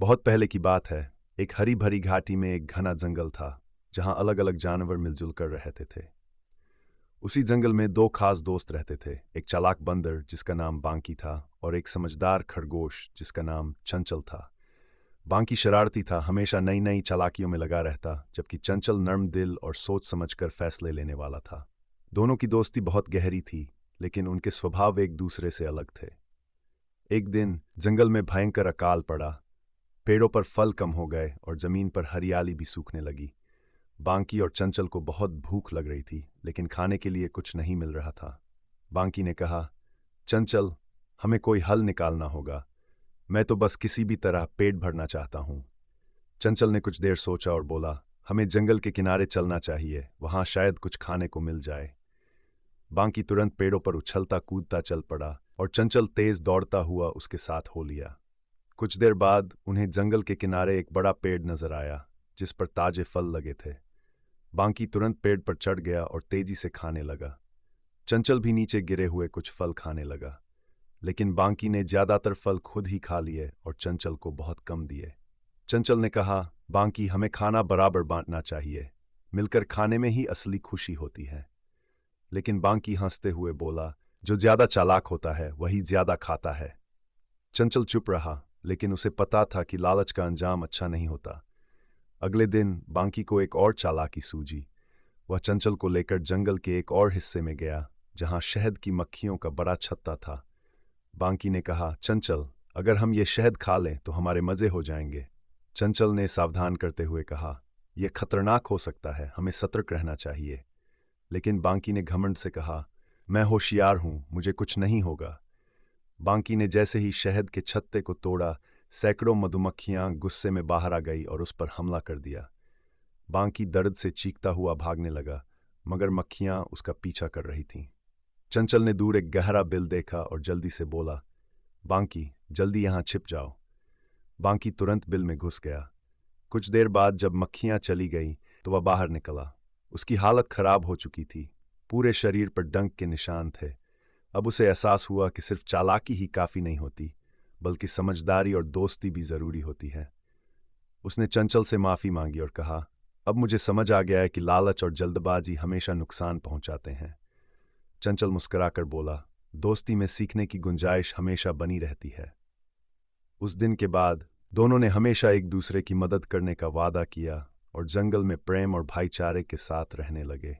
बहुत पहले की बात है। एक हरी भरी घाटी में एक घना जंगल था, जहां अलग अलग जानवर मिलजुल कर रहते थे। उसी जंगल में दो खास दोस्त रहते थे, एक चालाक बंदर जिसका नाम बांकी था और एक समझदार खरगोश जिसका नाम चंचल था। बांकी शरारती था, हमेशा नई नई चालाकियों में लगा रहता, जबकि चंचल नर्म दिल और सोच समझकर फैसले लेने वाला था। दोनों की दोस्ती बहुत गहरी थी, लेकिन उनके स्वभाव एक दूसरे से अलग थे। एक दिन जंगल में भयंकर अकाल पड़ा। पेड़ों पर फल कम हो गए और जमीन पर हरियाली भी सूखने लगी। बांकी और चंचल को बहुत भूख लग रही थी, लेकिन खाने के लिए कुछ नहीं मिल रहा था। बांकी ने कहा, चंचल, हमें कोई हल निकालना होगा। मैं तो बस किसी भी तरह पेट भरना चाहता हूँ। चंचल ने कुछ देर सोचा और बोला, हमें जंगल के किनारे चलना चाहिए, वहां शायद कुछ खाने को मिल जाए। बांकी तुरंत पेड़ों पर उछलता कूदता चल पड़ा और चंचल तेज दौड़ता हुआ उसके साथ हो लिया। कुछ देर बाद उन्हें जंगल के किनारे एक बड़ा पेड़ नजर आया, जिस पर ताजे फल लगे थे। बांकी तुरंत पेड़ पर चढ़ गया और तेजी से खाने लगा। चंचल भी नीचे गिरे हुए कुछ फल खाने लगा, लेकिन बांकी ने ज्यादातर फल खुद ही खा लिए और चंचल को बहुत कम दिए। चंचल ने कहा, बांकी, हमें खाना बराबर बांटना चाहिए। मिलकर खाने में ही असली खुशी होती है। लेकिन बांकी हंसते हुए बोला, जो ज्यादा चालाक होता है वही ज्यादा खाता है। चंचल चुप रहा, लेकिन उसे पता था कि लालच का अंजाम अच्छा नहीं होता। अगले दिन बांकी को एक और चालाकी सूझी। वह चंचल को लेकर जंगल के एक और हिस्से में गया, जहां शहद की मक्खियों का बड़ा छत्ता था। बांकी ने कहा, चंचल, अगर हम ये शहद खा लें तो हमारे मजे हो जाएंगे। चंचल ने सावधान करते हुए कहा, यह खतरनाक हो सकता है, हमें सतर्क रहना चाहिए। लेकिन बांकी ने घमंड से कहा, मैं होशियार हूं, मुझे कुछ नहीं होगा। बांकी ने जैसे ही शहद के छत्ते को तोड़ा, सैकड़ों मधुमक्खियां गुस्से में बाहर आ गई और उस पर हमला कर दिया। बांकी दर्द से चीखता हुआ भागने लगा, मगर मक्खियां उसका पीछा कर रही थीं। चंचल ने दूर एक गहरा बिल देखा और जल्दी से बोला, बांकी, जल्दी यहां छिप जाओ। बांकी तुरंत बिल में घुस गया। कुछ देर बाद जब मक्खियां चली गईं, तो वह बाहर निकला। उसकी हालत खराब हो चुकी थी, पूरे शरीर पर डंक के निशान थे। अब उसे एहसास हुआ कि सिर्फ चालाकी ही काफी नहीं होती, बल्कि समझदारी और दोस्ती भी जरूरी होती है। उसने चंचल से माफी मांगी और कहा, अब मुझे समझ आ गया है कि लालच और जल्दबाजी हमेशा नुकसान पहुंचाते हैं। चंचल मुस्कुराकर बोला, दोस्ती में सीखने की गुंजाइश हमेशा बनी रहती है। उस दिन के बाद दोनों ने हमेशा एक दूसरे की मदद करने का वादा किया और जंगल में प्रेम और भाईचारे के साथ रहने लगे।